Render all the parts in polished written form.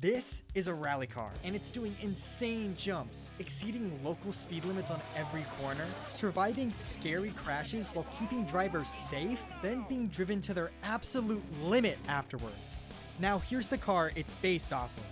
This is a rally car, and it's doing insane jumps, exceeding local speed limits on every corner, surviving scary crashes while keeping drivers safe, then being driven to their absolute limit afterwards. Now here's the car it's based off of.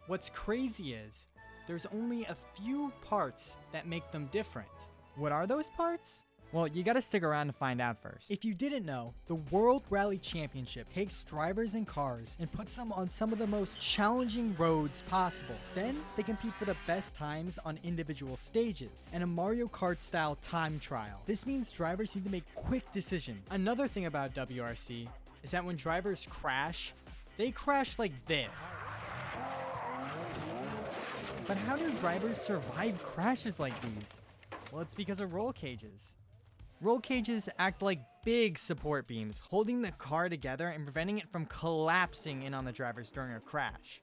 What's crazy is, there's only a few parts that make them different. What are those parts? Well, you gotta stick around to find out first. If you didn't know, the World Rally Championship takes drivers and cars and puts them on some of the most challenging roads possible. Then, they compete for the best times on individual stages, and a Mario Kart style time trial. This means drivers need to make quick decisions. Another thing about WRC is that when drivers crash, they crash like this. But how do drivers survive crashes like these? Well, it's because of roll cages. Roll cages act like big support beams, holding the car together and preventing it from collapsing in on the drivers during a crash.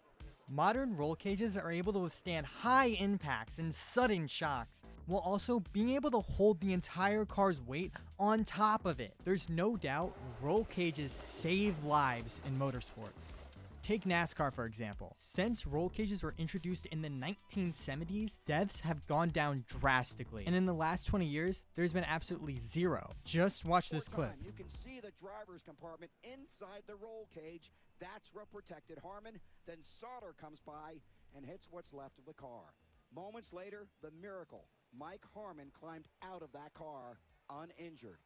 Modern roll cages are able to withstand high impacts and sudden shocks, while also being able to hold the entire car's weight on top of it. There's no doubt roll cages save lives in motorsports. Take NASCAR for example. Since roll cages were introduced in the 1970s, deaths have gone down drastically. And in the last 20 years, there's been absolutely zero. Just watch this clip. You can see the driver's compartment inside the roll cage. That's what protected Harmon. Then Sauter comes by and hits what's left of the car. Moments later, the miracle. Mike Harmon climbed out of that car uninjured.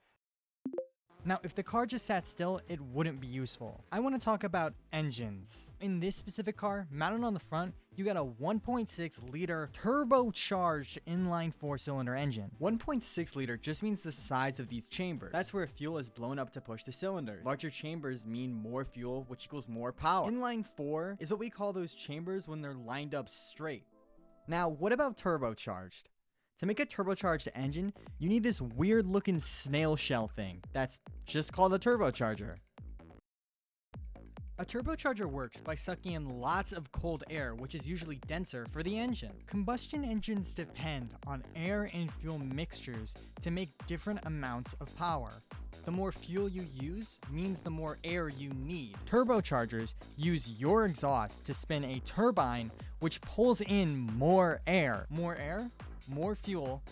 Now, if the car just sat still, it wouldn't be useful. I want to talk about engines. In this specific car, mounted on the front, you got a 1.6 liter turbocharged inline 4-cylinder engine. 1.6 liter just means the size of these chambers. That's where fuel is blown up to push the cylinders. Larger chambers mean more fuel, which equals more power. Inline 4 is what we call those chambers when they're lined up straight. Now, what about turbocharged? To make a turbocharged engine, you need this weird looking snail shell thing that's just called a turbocharger. A turbocharger works by sucking in lots of cold air, which is usually denser for the engine. Combustion engines depend on air and fuel mixtures to make different amounts of power. The more fuel you use means the more air you need. Turbochargers use your exhaust to spin a turbine, which pulls in more air. More air? More fuel,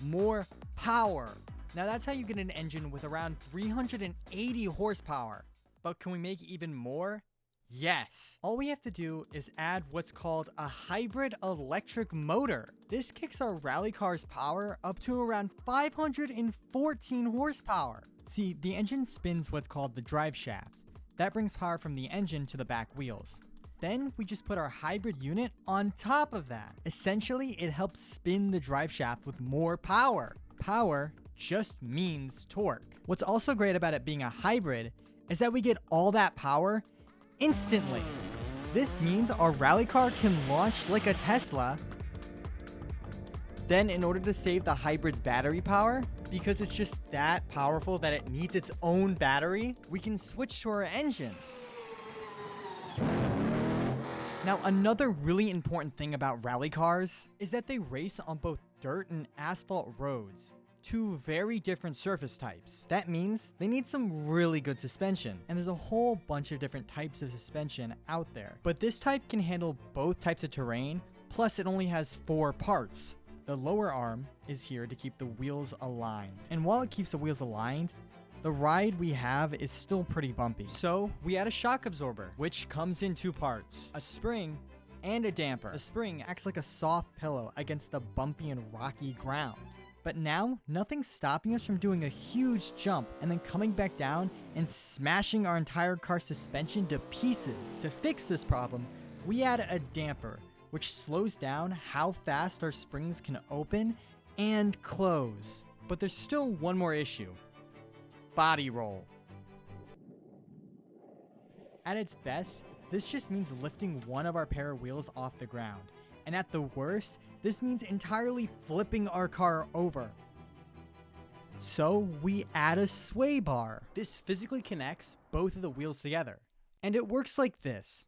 more power. Now that's how you get an engine with around 380 horsepower. But can we make even more? Yes. All we have to do is add what's called a hybrid electric motor. This kicks our rally car's power up to around 514 horsepower. See, the engine spins what's called the drive shaft. That brings power from the engine to the back wheels. Then we just put our hybrid unit on top of that. Essentially, it helps spin the drive shaft with more power. Power just means torque. What's also great about it being a hybrid is that we get all that power instantly. This means our rally car can launch like a Tesla. Then in order to save the hybrid's battery power, because it's just that powerful that it needs its own battery, we can switch to our engine. Now, another really important thing about rally cars is that they race on both dirt and asphalt roads, two very different surface types. That means they need some really good suspension, and there's a whole bunch of different types of suspension out there. But this type can handle both types of terrain, plus it only has 4 parts. The lower arm is here to keep the wheels aligned, and while it keeps the wheels aligned, the ride we have is still pretty bumpy. So we add a shock absorber, which comes in 2 parts, a spring and a damper. The spring acts like a soft pillow against the bumpy and rocky ground. But now, nothing's stopping us from doing a huge jump and then coming back down and smashing our entire car suspension to pieces. To fix this problem, we add a damper, which slows down how fast our springs can open and close. But there's still one more issue. Body roll. At its best, this just means lifting one of our pair of wheels off the ground. And at the worst, this means entirely flipping our car over. So we add a sway bar. This physically connects both of the wheels together. And it works like this.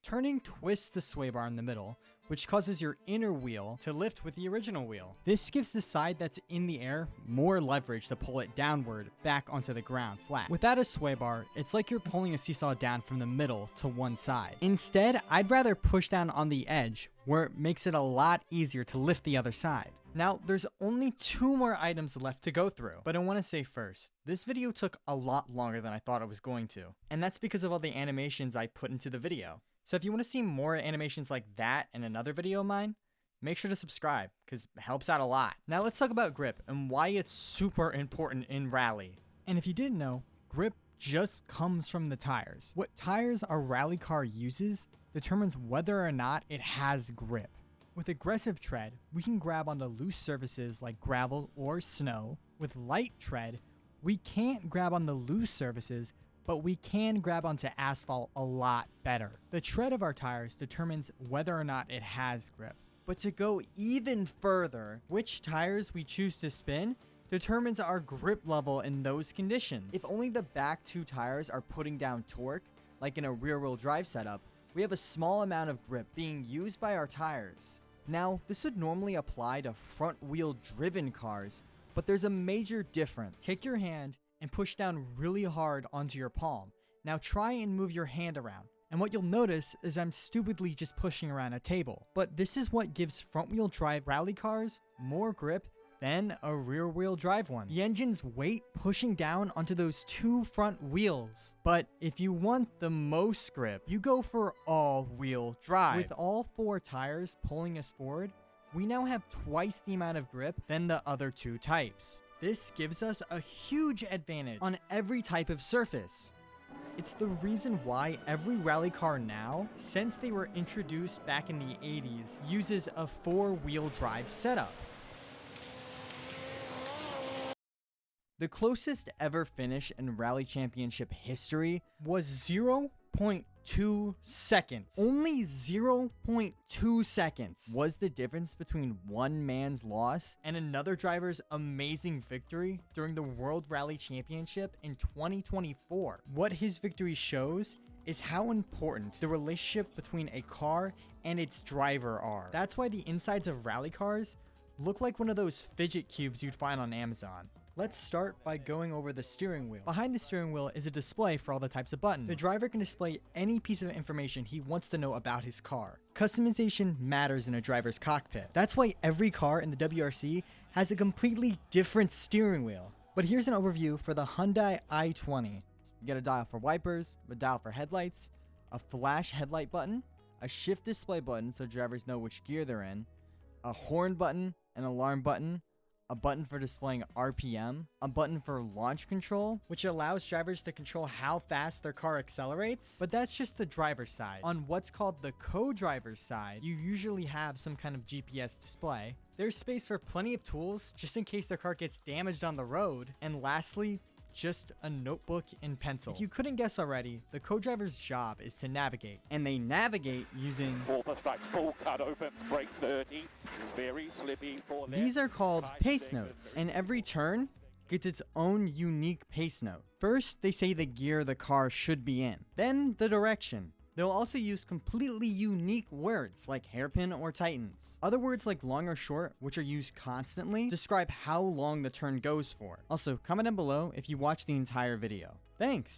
Turning twists the sway bar in the middle, which causes your inner wheel to lift with the original wheel. This gives the side that's in the air more leverage to pull it downward back onto the ground flat. Without a sway bar, it's like you're pulling a seesaw down from the middle to one side. Instead, I'd rather push down on the edge, where it makes it a lot easier to lift the other side. Now, there's only 2 more items left to go through, but I want to say first, this video took a lot longer than I thought it was going to, and that's because of all the animations I put into the video. So if you want to see more animations like that in another video of mine, make sure to subscribe, because it helps out a lot. Now let's talk about grip and why it's super important in rally. And if you didn't know, grip just comes from the tires. What tires a rally car uses determines whether or not it has grip. With aggressive tread, we can grab onto loose surfaces like gravel or snow. With light tread, we can't grab on the loose surfaces, but we can grab onto asphalt a lot better. The tread of our tires determines whether or not it has grip. But to go even further, which tires we choose to spin determines our grip level in those conditions. If only the back 2 tires are putting down torque, like in a rear-wheel drive setup, we have a small amount of grip being used by our tires. Now, this would normally apply to front-wheel driven cars, but there's a major difference. Take your hand and push down really hard onto your palm. Now try and move your hand around. And what you'll notice is I'm stupidly just pushing around a table. But this is what gives front-wheel drive rally cars more grip than a rear-wheel drive one. The engine's weight pushing down onto those 2 front wheels. But if you want the most grip, you go for all-wheel drive. With all 4 tires pulling us forward, we now have twice the amount of grip than the other 2 types. This gives us a huge advantage on every type of surface. It's the reason why every rally car now, since they were introduced back in the 80s, uses a 4-wheel drive setup. The closest ever finish in Rally Championship history was 0.2 seconds. Only 0.2 seconds was the difference between one man's loss and another driver's amazing victory during the World Rally Championship in 2024. What his victory shows is how important the relationship between a car and its driver are. That's why the insides of rally cars look like one of those fidget cubes you'd find on Amazon. Let's start by going over the steering wheel. Behind the steering wheel is a display for all the types of buttons. The driver can display any piece of information he wants to know about his car. Customization matters in a driver's cockpit. That's why every car in the WRC has a completely different steering wheel. But here's an overview for the Hyundai i20. You get a dial for wipers, a dial for headlights, a flash headlight button, a shift display button so drivers know which gear they're in, a horn button, an alarm button, a button for displaying RPM, a button for launch control, which allows drivers to control how fast their car accelerates. But that's just the driver's side. On what's called the co-driver's side, you usually have some kind of GPS display. There's space for plenty of tools just in case their car gets damaged on the road. And lastly, just a notebook and pencil. If you couldn't guess already, the co-driver's job is to navigate, and they navigate using full cut open, brake 30, very slippy for left. These are called pace notes, and every turn gets its own unique pace note. First, they say the gear the car should be in, then the direction. They'll also use completely unique words like hairpin or tightens. Other words like long or short, which are used constantly, describe how long the turn goes for. Also, comment down below if you watch the entire video. Thanks!